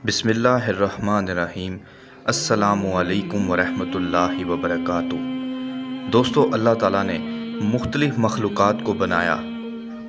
बिस्मिल्लाहिर्रहमानिर्रहीम। अस्सलामु अलैकुम वरहमतुल्लाहि वबरकातुहू। दोस्तों, अल्लाह ताला ने मुख्तलिफ़ मखलूक़ात को बनाया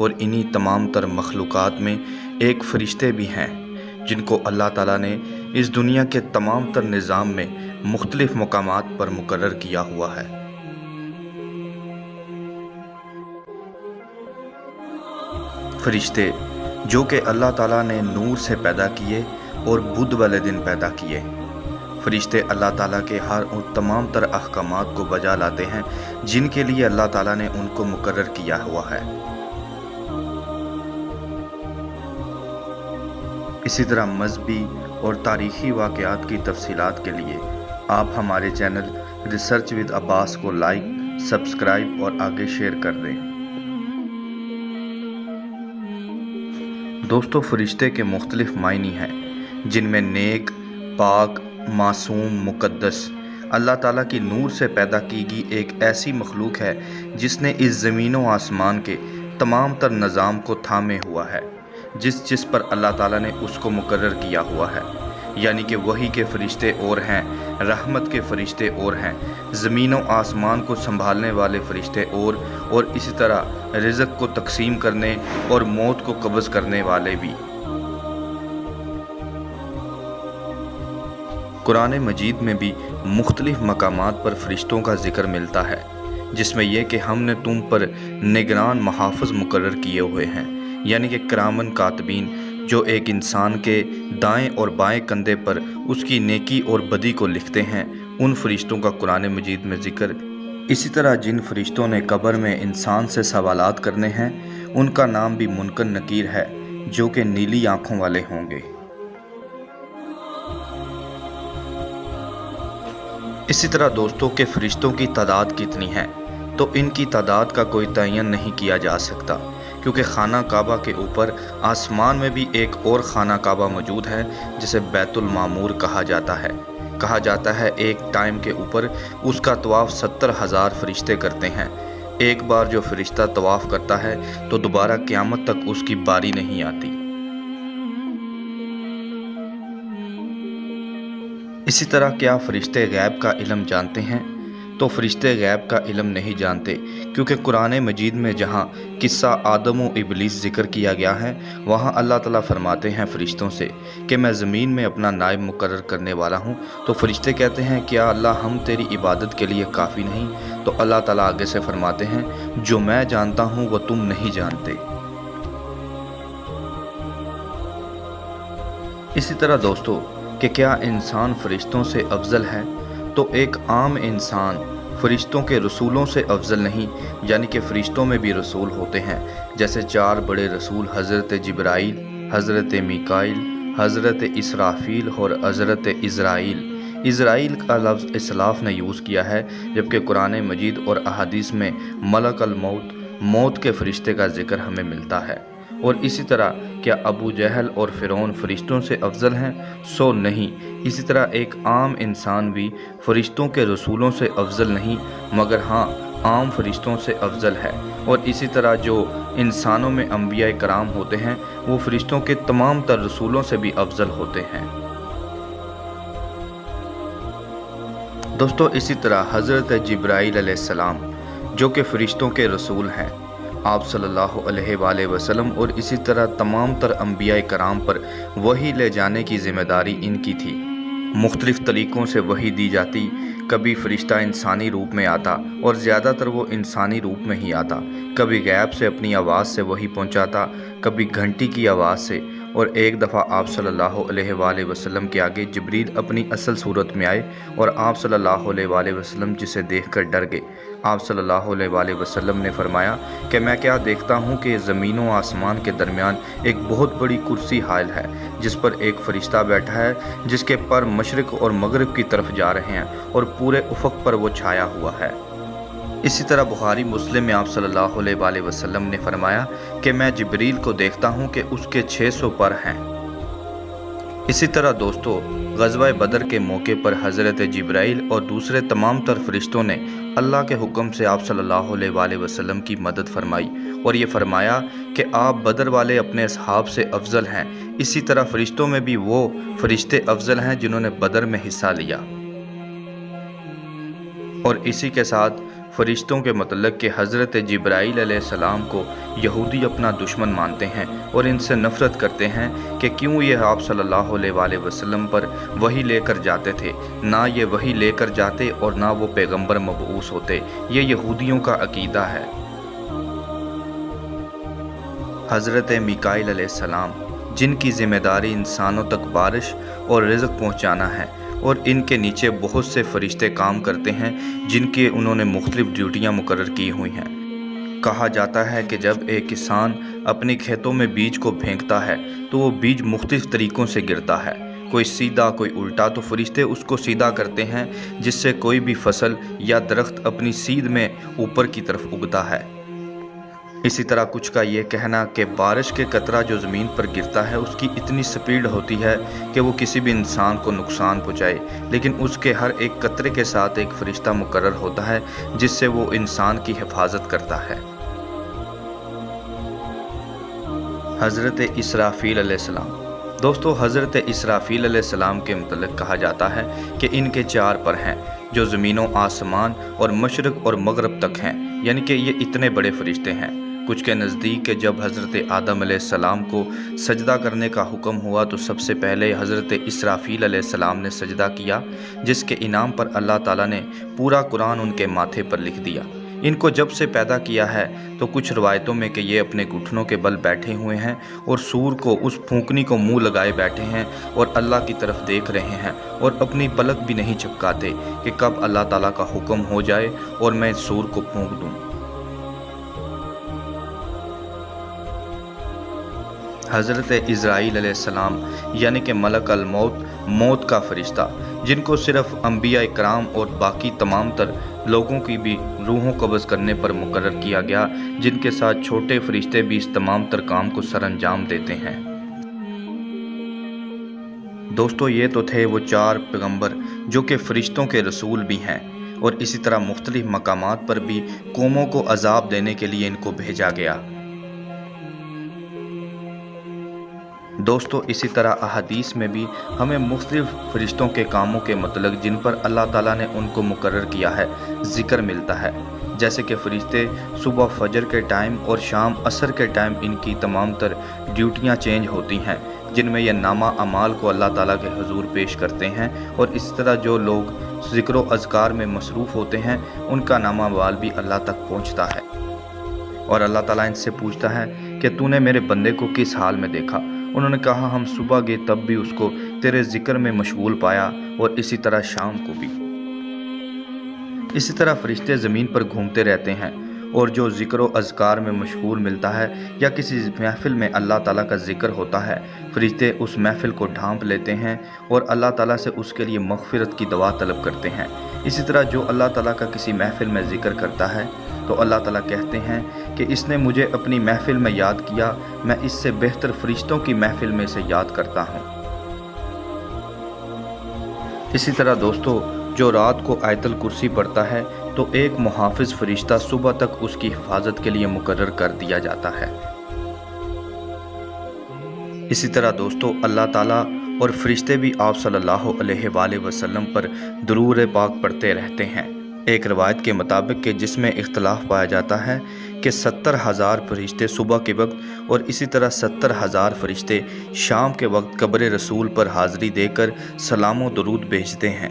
और इन्हीं तमाम तर मखलूक़ात में एक फ़रिश्ते भी हैं जिनको अल्लाह ताला ने इस दुनिया के तमाम तर निज़ाम में मुख्तलिफ़ मकामात पर मुकर्रर किया हुआ है। फ़रिश्ते जो कि अल्लाह ताला ने नूर से पैदा किए और बुध वाले दिन पैदा किए। फ़रिश्ते अल्लाह ताला के हर उन तमाम तर अहकामात को बजा लाते हैं जिनके लिए अल्लाह ताला ने उनको मुकर्रर किया हुआ है। इसी तरह मज़हबी और तारीख़ी वाक़यात की तफ़सीलात के लिए आप हमारे चैनल रिसर्च विद अब्बास को लाइक, सब्सक्राइब और आगे शेयर कर दें। दोस्तों, फ़रिश्ते के मुख्तलिफ़ मायने हैं जिनमें नेक, पाक, मासूम, मुक़द्दस, अल्लाह ताला की नूर से पैदा की गई एक ऐसी मखलूक है जिसने इस ज़मीन व आसमान के तमाम तर निज़ाम को थामे हुआ है, जिस पर अल्लाह ताला ने उसको मुकर्रर किया हुआ है। यानी कि वही के फ़रिश्ते और हैं, रहमत के फ़रिश्ते और हैं, ज़मीन व आसमान को संभालने वाले फ़रिश्ते और इसी तरह रिज़्क़ को तकसीम करने और मौत को कब्ज़ करने वाले भी। कुरान मजीद में भी मुख्तलिफ़ मकामात पर फ़रिश्तों का ज़िक्र मिलता है, जिसमें यह कि हमने तुम पर निगरान मुहाफ़िज़ मुकर्रर किए हुए हैं, यानी कि किरामन कातिबीन, जो एक इंसान के दाएं और बाएं कंधे पर उसकी नेकी और बदी को लिखते हैं। उन फ़रिश्तों का कुरान मजीद में ज़िक्र। इसी तरह जिन फ़रिश्तों ने कब्र में इंसान से सवालात करने हैं, उनका नाम भी मुनकर नकीर है, जो कि नीली आँखों वाले होंगे। इसी तरह दोस्तों के फ़रिश्तों की तादाद कितनी है, तो इनकी तादाद का कोई तयन नहीं किया जा सकता, क्योंकि खाना काबा के ऊपर आसमान में भी एक और खाना काबा मौजूद है जिसे बैतुल मामूर कहा जाता है। एक टाइम के ऊपर उसका तवाफ़ 70,000 फ़रिश्ते करते हैं। एक बार जो फ़रिश्ता तवाफ़ करता है तो दोबारा क़यामत तक उसकी बारी नहीं आती। इसी तरह क्या फ़रिश्ते गैब का इल्म जानते हैं? तो फ़रिश्ते गैब का इल्म नहीं जानते, क्योंकि कुरान मजीद में जहाँ किस्सा आदम व इबलीस ज़िक्र किया गया है, वहाँ अल्लाह ताला फरमाते हैं फ़रिश्तों से कि मैं ज़मीन में अपना नायब मुकर्रर करने वाला हूँ। तो फ़रिश्ते कहते हैं, क्या अल्लाह हम तेरी इबादत के लिए काफ़ी नहीं? तो अल्लाह ताला आगे से फरमाते हैं, जो मैं जानता हूँ वह तुम नहीं जानते। इसी तरह दोस्तों कि क्या इंसान फ़रिश्तों से अफजल है? तो एक आम इंसान फ़रिश्तों के रसूलों से अफजल नहीं, यानी कि फ़रिश्तों में भी रसूल होते हैं। जैसे 4 बड़े रसूल हज़रत जिब्राईल, हज़रत मीकाईल, हज़रत इसराफील और हज़रत इज़राइल का लफ्ज़ इसलाफ़ ने यूज़ किया है, जबकि कुरान मजीद और अहादीस में मलकल मौत के फ़रिश्ते का ज़िक्र हमें मिलता है। और इसी तरह क्या अबू जहल और फ़िरौन फ़रिश्तों से अफजल हैं? सो नहीं। इसी तरह एक आम इंसान भी फ़रिश्तों के रसूलों से अफजल नहीं, मगर हाँ, आम फ़रिश्तों से अफजल है। और इसी तरह जो इंसानों में अंबिया कराम होते हैं, वो फ़रिश्तों के तमाम तर रसूलों से भी अफजल होते हैं। दोस्तों, इसी तरह हज़रत जिब्राईल अलैहिस्सलाम, जो कि फ़रिश्तों के रसूल हैं, आप सल्लल्लाहु अलैहि वसल्लम और इसी तरह तमाम तर अंबिया कराम पर वही ले जाने की ज़िम्मेदारी इनकी थी। मुख्तलिफ़ तरीक़ों से वही दी जाती। कभी फ़रिश्ता इंसानी रूप में आता और ज़्यादातर वो इंसानी रूप में ही आता। कभी गैब से अपनी आवाज़ से वही पहुँचाता, कभी घंटी की आवाज़ से। और एक दफ़ा आप सल्लल्लाहु अलैहि वसल्लम के आगे जिब्रील अपनी असल सूरत में आए और आप सल्लल्लाहु अलैहि वसल्लम जिसे देखकर डर गए। आप सल्लल्लाहु अलैहि वसल्लम ने फरमाया कि मैं क्या देखता हूँ कि ज़मीन व आसमान के दरमियान एक बहुत बड़ी कुर्सी हायल है, जिस पर एक फ़रिश्ता बैठा है, जिसके पर मशरिक़ और मगरिब की तरफ जा रहे हैं और पूरे उफ़क़ पर वो छाया हुआ है। इसी तरह बुखारी मुस्लिम में आप सल्लल्लाहु अलैहि वसल्लम ने फरमाया कि मैं जिब्रील को देखता हूँ कि उसके 600 पर हैं। इसी तरह दोस्तों, ग़ज़वा बदर के मौके पर हज़रत जिब्राइल और दूसरे तमाम तर फरिश्तों ने अल्लाह के हुक्म से आप सल्लल्लाहु अलैहि वसल्लम की मदद फरमाई और ये फरमाया कि आप बदर वाले अपने असहाब से अफजल हैं। इसी तरह फरिश्तों में भी वो फरिश्ते अफजल हैं जिन्होंने बदर में हिस्सा लिया। और इसी के साथ फरिश्तों के मतलब कि हज़रत जिब्राइल अलैहिस्सलाम को यहूदी अपना दुश्मन मानते हैं और इनसे नफ़रत करते हैं कि क्यों ये आप सल्लल्लाहु अलैहि वसल्लम पर वही लेकर जाते थे। ना ये वही लेकर जाते और ना वो पैगंबर मबऊस होते। ये यहूदियों का अकीदा है। हज़रत मीकाईल अलैहिस्सलाम, जिनकी ज़िम्मेदारी इंसानों तक बारिश और रिज़्क़ पहुँचाना है, और इनके नीचे बहुत से फरिश्ते काम करते हैं जिनके उन्होंने मुख्तलिफ ड्यूटियाँ मुकर्रर की हुई हैं। कहा जाता है कि जब एक किसान अपने खेतों में बीज को फेंकता है तो वो बीज मुख्तलिफ तरीक़ों से गिरता है, कोई सीधा कोई उल्टा। तो फरिश्ते उसको सीधा करते हैं जिससे कोई भी फसल या दरख्त अपनी सीध में ऊपर की तरफ उगता है। इसी तरह कुछ का ये कहना कि बारिश के कतरा जो ज़मीन पर गिरता है उसकी इतनी स्पीड होती है कि वो किसी भी इंसान को नुकसान पहुँचाए, लेकिन उसके हर एक कतरे के साथ एक फरिश्ता मुकर्रर होता है जिससे वो इंसान की हिफाजत करता है। हज़रत इसराफील अलैहिस्सलाम, दोस्तों हज़रत इसराफील अलैहिस्सलाम के मतलब कहा जाता है कि इनके 4 पर हैं जो ज़मीन व आसमान और मशरक़ और मगरब तक हैं, यानी कि ये इतने बड़े फरिश्ते हैं। कुछ के नज़दीक कि जब हज़रत आदम अलैहिस्सलाम को सजदा करने का हुक्म हुआ तो सबसे पहले हज़रत इसराफील अलैहिस्सलाम ने सजदा किया, जिसके इनाम पर अल्लाह ताला ने पूरा कुरान उनके माथे पर लिख दिया। इनको जब से पैदा किया है तो कुछ रवायतों में कि ये अपने घुटनों के बल बैठे हुए हैं और सूर को उस फूंकनी को मुंह लगाए बैठे हैं और अल्लाह की तरफ देख रहे हैं और अपनी पलक भी नहीं झपकाते कि कब अल्लाह ताला का हुक्म हो जाए और मैं सूर को फूंक दूं। हज़रत इज़राइल अलैहिस्सलाम, यानी कि मलक अल मौत, मौत का फरिश्ता, जिनको सिर्फ अंबिया इकराम और बाकी तमाम तर लोगों की भी रूहों कब्ज़ करने पर मुकर्रर किया गया, जिनके साथ छोटे फरिश्ते भी इस तमाम तर काम को सरअंजाम देते हैं। दोस्तों ये तो थे वो 4 पैगंबर जो कि फरिश्तों के रसूल भी हैं, और इसी तरह मुख्तलिफ मकामात पर भी कौमों को अजाब देने के लिए इनको भेजा गया। दोस्तों इसी तरह अहादीस में भी हमें मुख्तलिफ फरिश्तों के कामों के मतलब जिन पर अल्लाह ताला ने उनको मुकर्रर किया है ज़िक्र मिलता है। जैसे कि फरिश्ते सुबह फजर के टाइम और शाम असर के टाइम इनकी तमाम तर ड्यूटियाँ चेंज होती हैं, जिनमें यह नामा अमाल को अल्लाह ताला के हुजूर पेश करते हैं। और इस तरह जो लोग ज़िक्र व अज़कार में मसरूफ़ होते हैं उनका नामा अमाल भी अल्लाह तक पहुँचता है, और अल्लाह ताला इनसे पूछता है कि तूने मेरे बंदे को किस हाल में देखा। उन्होंने कहा हम सुबह गए तब भी उसको तेरे जिक्र में मशगूल पाया और इसी तरह शाम को भी। इसी तरह फरिश्ते ज़मीन पर घूमते रहते हैं और जो ज़िक्र व अज़कार में मशगूल मिलता है या किसी महफ़िल में अल्लाह ताला का ज़िक्र होता है, फरिश्ते उस महफ़िल को ढांप लेते हैं और अल्लाह ताला से उसके लिए मग़फ़िरत की दुआ तलब करते हैं। इसी तरह जो अल्लाह ताला का किसी महफ़िल में ज़िक्र करता है तो अल्लाह ताला कहते हैं कि इसने मुझे अपनी महफ़िल में याद किया, मैं इससे बेहतर फरिश्तों की महफ़िल में से याद करता हूँ। इसी तरह दोस्तों जो रात को आयतुल कुर्सी पढ़ता है तो एक मुहाफ़िज़ फरिश्ता सुबह तक उसकी हिफाजत के लिए मुकर्रर कर दिया जाता है। इसी तरह दोस्तों अल्लाह ताला और फरिश्ते भी आप सल्लल्लाहु अलैहि वसल्लम पर दुरूद पाक पढ़ते रहते हैं। एक रवायत के मुताबिक कि जिसमें इख्तलाफ पाया जाता है कि 70,000 फरिश्ते सुबह के वक्त और इसी तरह 70,000 फरिश्ते शाम के वक्त कब्र रसूल पर हाज़री देकर सलाम व दुरूद भेजते हैं।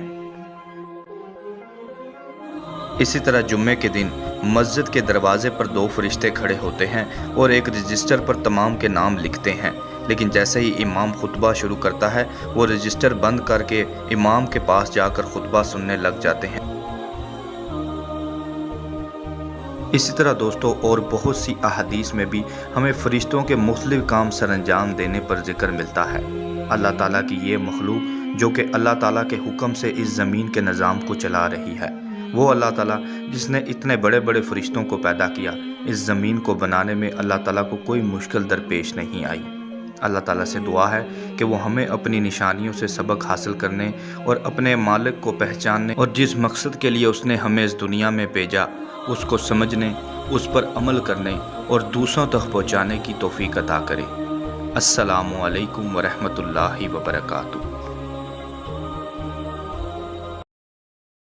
इसी तरह जुम्मे के दिन मस्जिद के दरवाजे पर 2 फरिश्ते खड़े होते हैं और एक रजिस्टर पर तमाम के नाम लिखते हैं, लेकिन जैसे ही इमाम खुतबा शुरू करता है वो रजिस्टर बंद करके इमाम के पास जाकर खुतबा सुनने लग जाते हैं। इसी तरह दोस्तों और बहुत सी अहादीस में भी हमें फरिश्तों के मुख्तलिफ काम सरअंजाम देने पर जिक्र मिलता है। अल्लाह ताला की ये मखलूक जो कि अल्लाह ताला के हुक्म से इस ज़मीन के निज़ाम को चला रही है, वो अल्लाह ताला जिसने इतने बड़े बड़े फरिश्तों को पैदा किया, इस ज़मीन को बनाने में अल्लाह ताला को कोई मुश्किल दरपेश नहीं आई। اللہ تعالیٰ سے دعا ہے کہ وہ ہمیں اپنی نشانیوں سے سبق حاصل کرنے اور اپنے مالک کو پہچاننے اور جس مقصد کے لیے اس نے ہمیں اس دنیا میں بھیجا اس کو سمجھنے، اس پر عمل کرنے اور دوسروں تک پہنچانے کی توفیق عطا کرے۔ السلام علیکم ورحمۃ اللہ وبرکاتہ۔